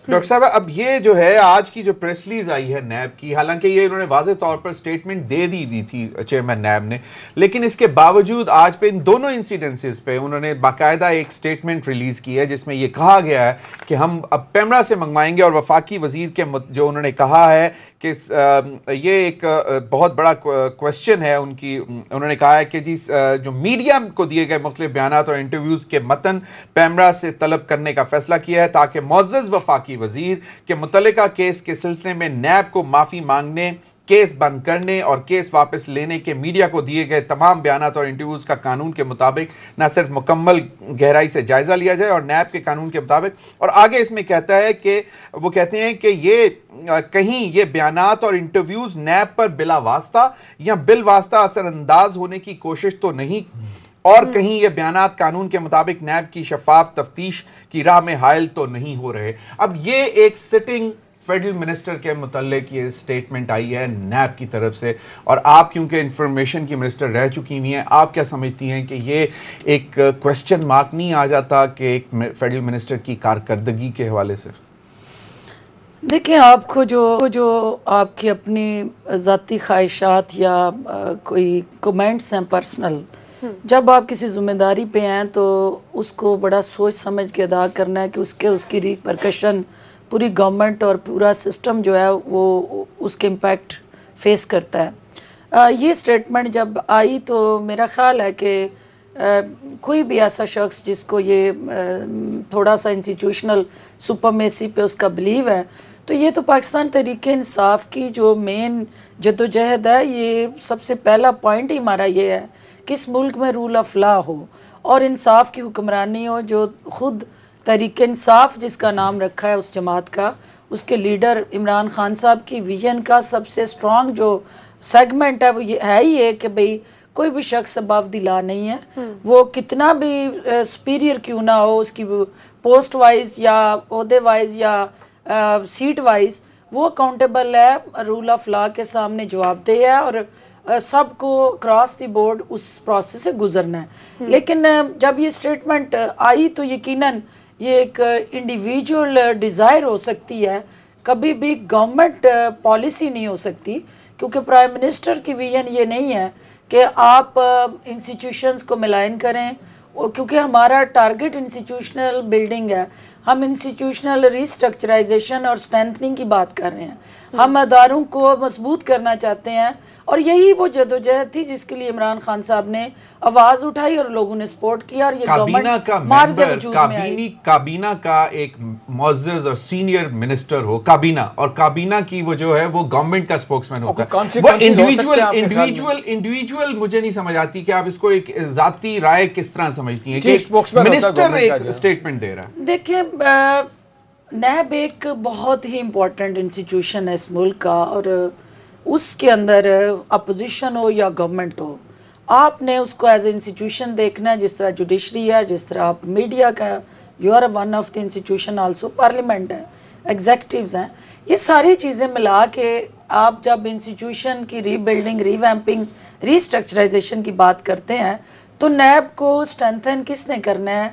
Doctor صاحب اب یہ جو ہے آج کی جو پریس ریلیز آئی ہے نیب کی، حالانکہ یہ انہوں نے واضح طور پر سٹیٹمنٹ دے دی تھی چیئرمین نیب نے، لیکن اس کے باوجود آج پہ ان دونوں انسیڈنسز پہ انہوں نے باقاعدہ ایک سٹیٹمنٹ ریلیز کی ہے جس میں یہ کہا گیا ہے کہ ہم اب پیمرا سے منگوائیں گے، اور وفاقی وزیر کے جو انہوں نے کہا ہے کہ یہ ایک بہت بڑا کوسچن ہے ان کی، انہوں نے کہا ہے کہ جی جو میڈیا کو دیے گئے مختلف بیانات اور انٹرویوز کے متن پیمرا سے طلب کرنے کا فیصلہ کیا ہے تاکہ معزز وفاقی وزیر کے متعلقہ کیس کے سلسلے میں نیب کو معافی مانگنے، کیس بند کرنے اور کیس واپس لینے کے میڈیا کو دیے گئے تمام بیانات اور انٹرویوز کا قانون کے مطابق نہ صرف مکمل گہرائی سے جائزہ لیا جائے اور نیب کے قانون کے مطابق، اور آگے اس میں کہتا ہے کہ وہ کہتے ہیں کہ یہ کہیں یہ بیانات اور انٹرویوز نیب پر بلا واسطہ یا بالواسطہ اثر انداز ہونے کی کوشش تو نہیں، اور کہیں یہ بیانات قانون کے مطابق نیب کی شفاف تفتیش کی راہ میں حائل تو نہیں ہو رہے۔ اب یہ ایک سٹنگ فیڈرل منسٹر کے متعلق یہ سٹیٹمنٹ آئی ہے نیب کی طرف سے، اور آپ کیونکہ انفارمیشن کی منسٹر رہ چکی ہوئی ہیں، آپ کیا سمجھتی ہیں کہ یہ ایک کوسچن مارک نہیں آ جاتا کہ ایک فیڈرل منسٹر کی کارکردگی کے حوالے سے؟ دیکھیں، آپ کو جو آپ کی اپنی ذاتی خواہشات یا کوئی کومنٹس ہیں پرسنل، جب آپ کسی ذمہ داری پہ ہیں تو اس کو بڑا سوچ سمجھ کے ادا کرنا ہے کہ اس کی ریپرکشن پوری گورنمنٹ اور پورا سسٹم جو ہے وہ اس کے امپیکٹ فیس کرتا ہے۔ یہ سٹیٹمنٹ جب آئی تو میرا خیال ہے کہ کوئی بھی ایسا شخص جس کو یہ تھوڑا سا انسٹیٹیوشنل سپرمیسی پہ اس کا بلیو ہے، تو یہ تو پاکستان تحریک انصاف کی جو مین جدوجہد ہے، یہ سب سے پہلا پوائنٹ ہی ہمارا یہ ہے کہ اس ملک میں رول آف لا ہو اور انصاف کی حکمرانی ہو۔ جو خود تحریک انصاف جس کا نام رکھا ہے اس جماعت کا، اس کے لیڈر عمران خان صاحب کی ویژن کا سب سے سٹرونگ جو سیگمنٹ ہے وہ یہ ہے ہی ہے کہ بھئی کوئی بھی شخص above the law نہیں ہے، وہ کتنا بھی سپیریئر کیوں نہ ہو، اس کی پوسٹ وائز یا عہدے وائز یا سیٹ وائز، وہ اکاؤنٹیبل ہے، رول آف لا کے سامنے جواب دہ ہے، اور سب کو کراس دی بورڈ اس پروسیس سے گزرنا ہے۔ لیکن جب یہ سٹیٹمنٹ آئی تو یقیناً یہ ایک انڈیویجول ڈیزائر ہو سکتی ہے، کبھی بھی گورنمنٹ پالیسی نہیں ہو سکتی، کیونکہ پرائم منسٹر کی ویژن یہ نہیں ہے کہ آپ انسٹیٹیوشنز کو ملائن کریں، کیونکہ ہمارا ٹارگٹ انسٹیٹیوشنل بلڈنگ ہے، ہم انسٹیٹیوشنل ریسٹرکچرائزیشن اور سٹرینتھننگ کی بات کر رہے ہیں، ہم اداروں کو مضبوط کرنا چاہتے ہیں، اور یہی وہ جدوجہد تھی جس کے لیے عمران خان صاحب نے آواز اٹھائی اور لوگوں نے سپورٹ کیا، اور یہ گورنمنٹ مارز وجود میں آئی۔ کابینہ کا ایک معزز اور سینئر منسٹر ہو کابینہ، اور کابینہ کی وہ جو ہے وہ گورنمنٹ کا سپوکسمین ہوتا ہے، وہ انڈیویجول مجھے نہیں سمجھ آتی کہ آپ اس کو ایک ذاتی رائے کس طرح سمجھتی ہیں کہ منسٹر ایک سٹیٹمنٹ دے رہا ہے۔ دیکھیں، نیب ایک بہت ہی امپورٹنٹ انسٹیٹیوشن ہے اس ملک کا، اور اس کے اندر اپوزیشن ہو یا گورنمنٹ ہو، آپ نے اس کو ایز اے انسٹیٹیوشن دیکھنا ہے، جس طرح جوڈیشری ہے، جس طرح آپ میڈیا کا، you are one of the institution also, parliament ہے، ایگزیکٹیوز ہیں، یہ ساری چیزیں ملا کے آپ جب انسٹیٹیوشن کی ری بلڈنگ، ری ویمپنگ، ری اسٹرکچرائزیشن کی بات کرتے ہیں تو نیب کو اسٹرینتھن کس نے کرنا ہے؟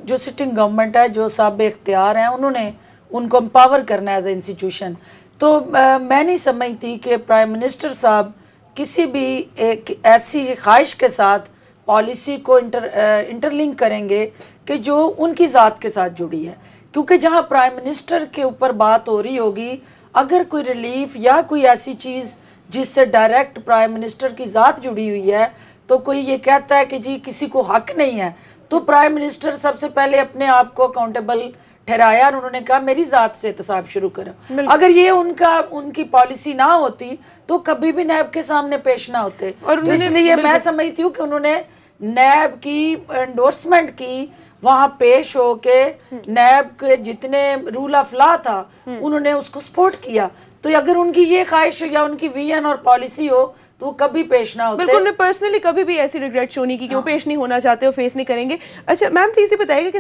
جو سٹنگ گورنمنٹ ہے، جو صاحب اختیار ہیں، انہوں نے ان کو امپاور کرنا ہے ایز اے انسٹیٹیوشن۔ تو میں نہیں سمجھتی کہ پرائم منسٹر صاحب کسی بھی ایک ایسی خواہش کے ساتھ پالیسی کو انٹرلنک کریں گے کہ جو ان کی ذات کے ساتھ جڑی ہے، کیونکہ جہاں پرائم منسٹر کے اوپر بات ہو رہی ہوگی، اگر کوئی ریلیف یا کوئی ایسی چیز جس سے ڈائریکٹ پرائم منسٹر کی ذات جڑی ہوئی ہے، تو کوئی یہ کہتا ہے کہ جی کسی کو حق نہیں ہے، تو پرائم منسٹر سب سے پہلے اپنے آپ کو اکاؤنٹیبل ٹھہرایا، اور انہوں نے کہا میری ذات سے احتساب شروع کرو۔ اگر یہ ان کی پالیسی نہ ہوتی تو کبھی بھی نیب کے سامنے پیش نہ ہوتے، تو اس لیے میں سمجھتی ہوں کہ انہوں نے نیب کی انڈورسمنٹ کی، وہاں پیش ہو کے نیب کے جتنے رول آف لا تھا انہوں نے اس کو سپورٹ کیا۔ تو اگر ان کی یہ خواہش یا ان کی ویژن اور پالیسی ہو تو وہ کبھی پیش نہ ہوتے۔ بالکل، انہوں نے پرسنلی کبھی بھی ایسی ریگریٹ شو نہیں کی کہ وہ پیش نہیں ہونا چاہتے، وہ فیس نہیں کریں گے۔ اچھا میم پلیز یہ بتائیے کہ